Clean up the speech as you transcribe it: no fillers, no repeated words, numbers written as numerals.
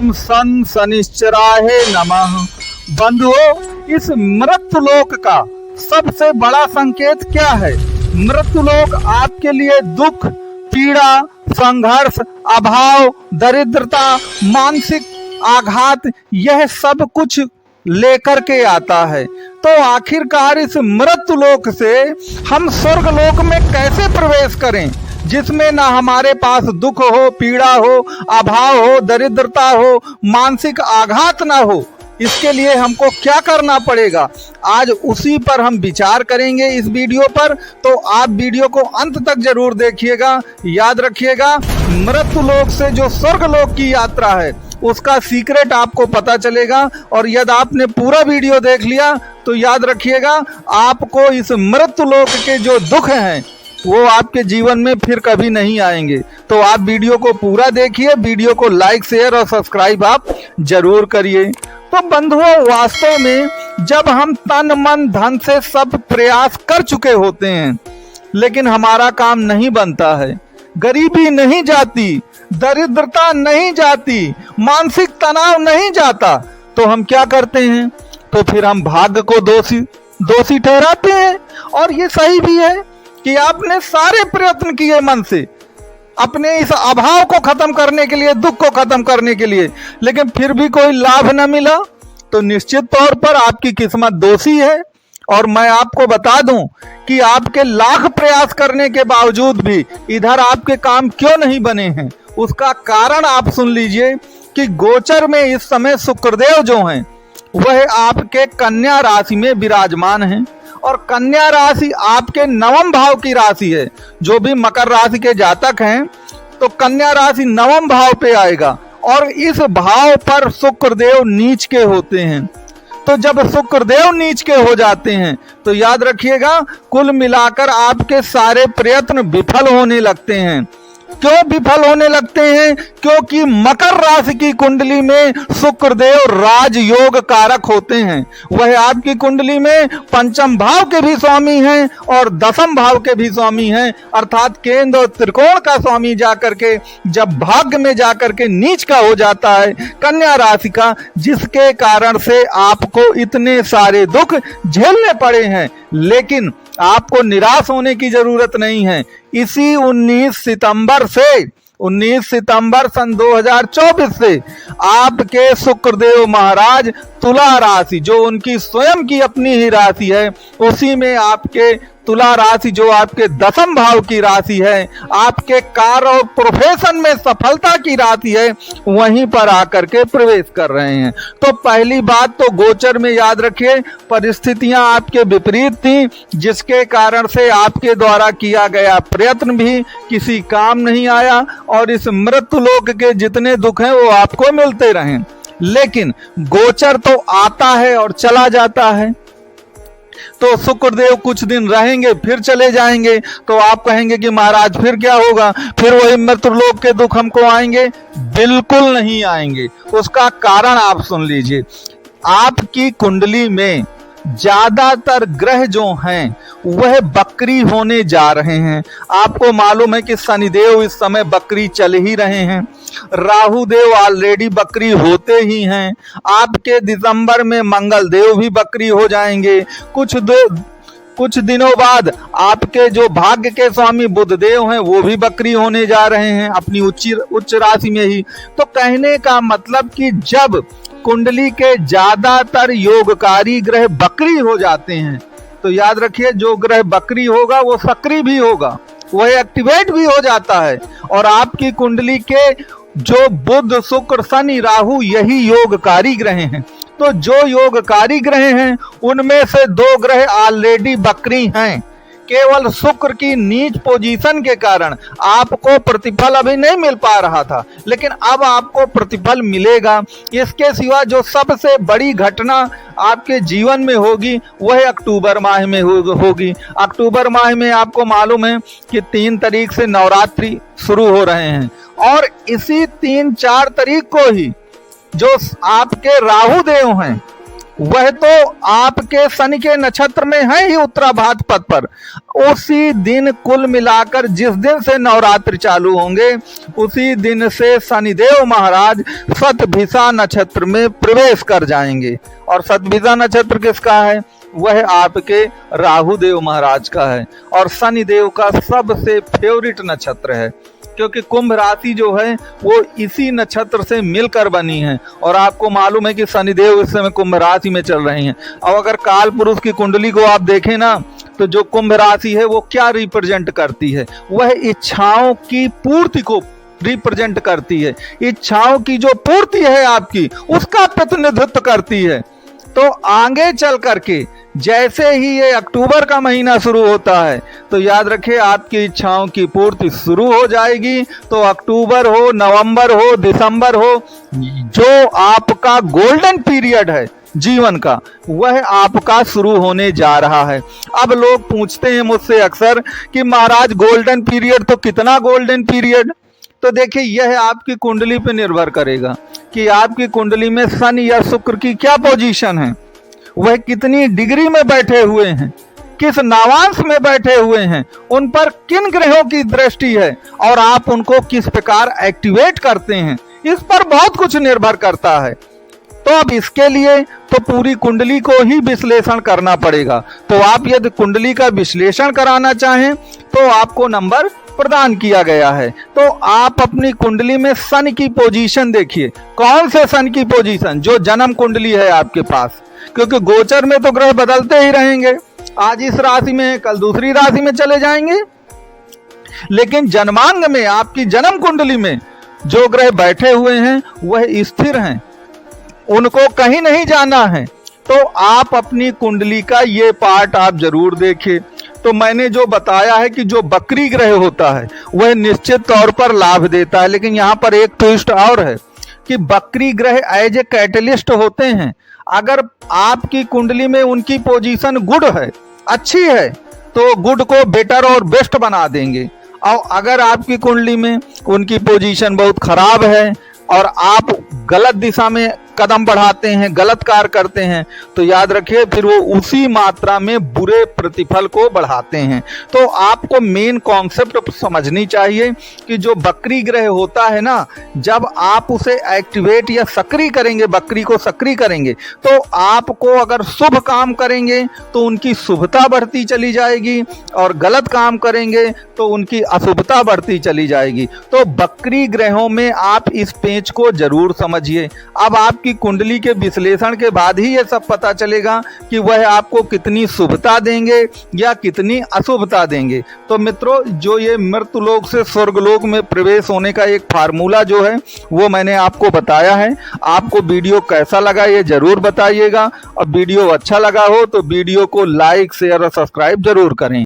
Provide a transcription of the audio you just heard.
ओम सन शनिश्चराय नमः। बंधुओं, इस मृत्युलोक का सबसे बड़ा संकेत क्या है? मृत्युलोक आपके लिए दुख, पीड़ा, संघर्ष, अभाव, दरिद्रता, मानसिक आघात, यह सब कुछ लेकर के आता है। तो आखिरकार इस मृत्युलोक से हम स्वर्गलोक में कैसे प्रवेश करें, जिसमें ना हमारे पास दुख हो, पीड़ा हो, अभाव हो, दरिद्रता हो, मानसिक आघात ना हो? इसके लिए हमको क्या करना पड़ेगा, आज उसी पर हम विचार करेंगे इस वीडियो पर। तो आप वीडियो को अंत तक जरूर देखिएगा। याद रखिएगा, मृत्युलोक से जो स्वर्गलोक की यात्रा है उसका सीक्रेट आपको पता चलेगा। और यदि आपने पूरा वीडियो देख लिया तो याद रखिएगा, आपको इस मृत्युलोक के जो दुख हैं वो आपके जीवन में फिर कभी नहीं आएंगे। तो आप वीडियो को पूरा देखिए, वीडियो को लाइक, शेयर और सब्सक्राइब आप जरूर करिए। तो बंधुओं, वास्तव में जब हम तन मन धन से सब प्रयास कर चुके होते हैं लेकिन हमारा काम नहीं बनता है, गरीबी नहीं जाती, दरिद्रता नहीं जाती, मानसिक तनाव नहीं जाता, तो हम क्या करते हैं? तो फिर हम भाग्य को दोषी ठहराते हैं। और ये सही भी है कि आपने सारे प्रयत्न किए मन से अपने इस अभाव को खत्म करने के लिए, दुख को खत्म करने के लिए, लेकिन फिर भी कोई लाभ न मिला, तो निश्चित तौर पर आपकी किस्मत दोषी है। और मैं आपको बता दूं कि आपके लाख प्रयास करने के बावजूद भी इधर आपके काम क्यों नहीं बने हैं, उसका कारण आप सुन लीजिए कि गोचर में इस समय शुक्रदेव जो हैं वह आपके कन्या राशि में विराजमान हैं। और कन्या राशि आपके नवम भाव की राशि है। जो भी मकर राशि के जातक हैं तो कन्या राशि नवम भाव पे आएगा और इस भाव पर शुक्रदेव नीच के होते हैं। तो जब शुक्रदेव नीच के हो जाते हैं तो याद रखिएगा, कुल मिलाकर आपके सारे प्रयत्न विफल होने लगते हैं। क्यों विफल होने लगते हैं? क्योंकि मकर राशि की कुंडली में शुक्रदेव राजयोग कारक होते हैं। वह आपकी कुंडली में पंचम भाव के भी स्वामी हैं और दसम भाव के भी स्वामी हैं, अर्थात केंद्र और त्रिकोण का स्वामी जाकर के जब भाग्य में जाकर के नीच का हो जाता है कन्या राशि का, जिसके कारण से आपको इतने सारे दुख झेलने पड़े हैं। लेकिन आपको निराश होने की जरूरत नहीं है। इसी 19 सितंबर सन 2024 से आपके शुक्रदेव महाराज तुला राशि, जो उनकी स्वयं की अपनी ही राशि है, उसी में आपके तुला राशि जो आपके दसम भाव की राशि है, आपके कार्य और प्रोफेशन में सफलता की राशि है, वहीं पर आकर के प्रवेश कर रहे हैं। तो पहली बात तो गोचर में याद रखिए, परिस्थितियां आपके विपरीत थी, जिसके कारण से आपके द्वारा किया गया प्रयत्न भी किसी काम नहीं आया और इस मृत्युलोक के जितने दुख हैं वो आपको मिलते रहे। लेकिन गोचर तो आता है और चला जाता है। तो शुक्रदेव कुछ दिन रहेंगे फिर चले जाएंगे। तो आप कहेंगे कि महाराज फिर क्या होगा, फिर वही मृत्युलोक के दुख हमको आएंगे? बिल्कुल नहीं आएंगे। उसका कारण आप सुन लीजिए। आपकी कुंडली में ज्यादातर ग्रह जो हैं वह बकरी होने जा रहे हैं। आपको मालूम है कि शनिदेव इस समय बकरी चल ही रहे हैं, राहु देव ऑलरेडी बकरी होते ही हैं, आपके दिसंबर में मंगल देव भी बकरी हो जाएंगे। कुछ दिनों बाद आपके जो भाग्य के स्वामी बुध देव हैं वो भी बकरी होने जा रहे हैं अपनी उच्च राशि में ही। तो कहने का मतलब कि जब कुंडली के ज्यादातर योगकारी ग्रह बकरी हो जाते हैं तो याद रखिए, जो ग्रह बकरी होगा वो सक्रिय भी होगा, वह एक्टिवेट भी हो जाता है। और आपकी कुंडली के जो बुध, शुक्र, शनि, राहु, यही योगकारी ग्रह हैं। तो जो योगकारी ग्रह हैं उनमें से 2 ग्रह ऑलरेडी बकरी हैं। केवल शुक्र की नीच पोजीशन के कारण आपको प्रतिफल अभी नहीं मिल पा रहा था, लेकिन अब आपको प्रतिफल मिलेगा। इसके सिवा जो सबसे बड़ी घटना आपके जीवन में होगी वह अक्टूबर माह में होगी। अक्टूबर माह में आपको मालूम है कि 3 तारीख से नवरात्रि शुरू हो रहे हैं और इसी 3-4 तारीख को ही जो आपके राहु देव हैं वह तो आपके शनि के नक्षत्र में है ही उत्तराभाद्र पद पर। उसी दिन कुल मिलाकर जिस दिन से नवरात्रि चालू होंगे उसी दिन से शनिदेव महाराज शतभिषा नक्षत्र में प्रवेश कर जाएंगे। और शतभिषा नक्षत्र किसका है? वह आपके राहु देव महाराज का है और शनिदेव का सबसे फेवरेट नक्षत्र है, क्योंकि कुंभ राशि जो है वो इसी नक्षत्र से मिलकर बनी है। और आपको मालूम है कि शनिदेव इस समय कुंभ राशि में चल रहे हैं। अब अगर काल पुरुष की कुंडली को आप देखें ना, तो जो कुंभ राशि है वो क्या रिप्रेजेंट करती है? वह इच्छाओं की पूर्ति को रिप्रेजेंट करती है। इच्छाओं की जो पूर्ति है आपकी, उसका प्रतिनिधित्व करती है। तो आगे चल करके जैसे ही ये अक्टूबर का महीना शुरू होता है तो याद रखिए आपकी इच्छाओं की पूर्ति शुरू हो जाएगी। तो अक्टूबर हो, नवंबर हो, दिसंबर हो, जो आपका गोल्डन पीरियड है जीवन का, वह आपका शुरू होने जा रहा है। अब लोग पूछते हैं मुझसे अक्सर कि महाराज गोल्डन पीरियड तो कितना गोल्डन पीरियड? तो देखिए यह आपकी कुंडली पे निर्भर करेगा कि आपकी कुंडली में शनि या शुक्र की क्या पोजीशन है, वह कितनी डिग्री में बैठे हुए हैं, किस नावांश में बैठे हुए हैं, उन पर किन ग्रहों की दृष्टि है और आप उनको किस प्रकार एक्टिवेट करते हैं, इस पर बहुत कुछ निर्भर करता है। तो अब इसके लिए तो पूरी कुंडली को ही विश्लेषण करना पड़ेगा। तो आप यदि कुंडली का विश्लेषण कराना चाहें तो आपको नंबर प्रदान किया गया है। तो आप अपनी कुंडली में शनि की पोजीशन देखिए। कौन से शनि की पोजीशन? जो जन्म कुंडली है आपके पास, क्योंकि गोचर में तो ग्रह बदलते ही रहेंगे, आज इस राशि में कल दूसरी राशि में चले जाएंगे, लेकिन जन्मांग में आपकी जन्म कुंडली में जो ग्रह बैठे हुए हैं वह स्थिर हैं, उनको कहीं नहीं जाना है। तो आप अपनी कुंडली का ये पार्ट आप जरूर देखिए। तो मैंने जो बताया है कि जो बकरी ग्रह होता है वह निश्चित तौर पर लाभ देता है, लेकिन यहाँ पर एक ट्विस्ट और है कि बकरी ग्रह एज ए कैटलिस्ट होते हैं। अगर आपकी कुंडली में उनकी पोजीशन गुड है, अच्छी है, तो गुड को बेटर और बेस्ट बना देंगे। और अगर आपकी कुंडली में उनकी पोजीशन बहुत खराब है और आप गलत दिशा में कदम बढ़ाते हैं, गलत कार्य करते हैं, तो याद रखिए फिर वो उसी मात्रा में बुरे प्रतिफल को बढ़ाते हैं। तो आपको मेन कॉन्सेप्ट समझनी चाहिए कि जो बकरी ग्रह होता है ना, जब आप उसे एक्टिवेट या सक्रिय करेंगे, बकरी को सक्रिय करेंगे, तो आपको अगर शुभ काम करेंगे तो उनकी शुभता बढ़ती चली जाएगी और गलत काम करेंगे तो उनकी अशुभता बढ़ती चली जाएगी। तो बकरी ग्रहों में आप इस पेंच को जरूर समझिए। अब आपकी कुंडली के विश्लेषण के बाद ही यह सब पता चलेगा कि वह आपको कितनी शुभता देंगे या कितनी अशुभता देंगे। तो मित्रों, जो ये मृत्युलोक से स्वर्गलोक में प्रवेश होने का एक फार्मूला जो है वो मैंने आपको बताया है। आपको वीडियो कैसा लगा ये जरूर बताइएगा, और वीडियो अच्छा लगा हो तो वीडियो को लाइक, शेयर और सब्सक्राइब जरूर करें।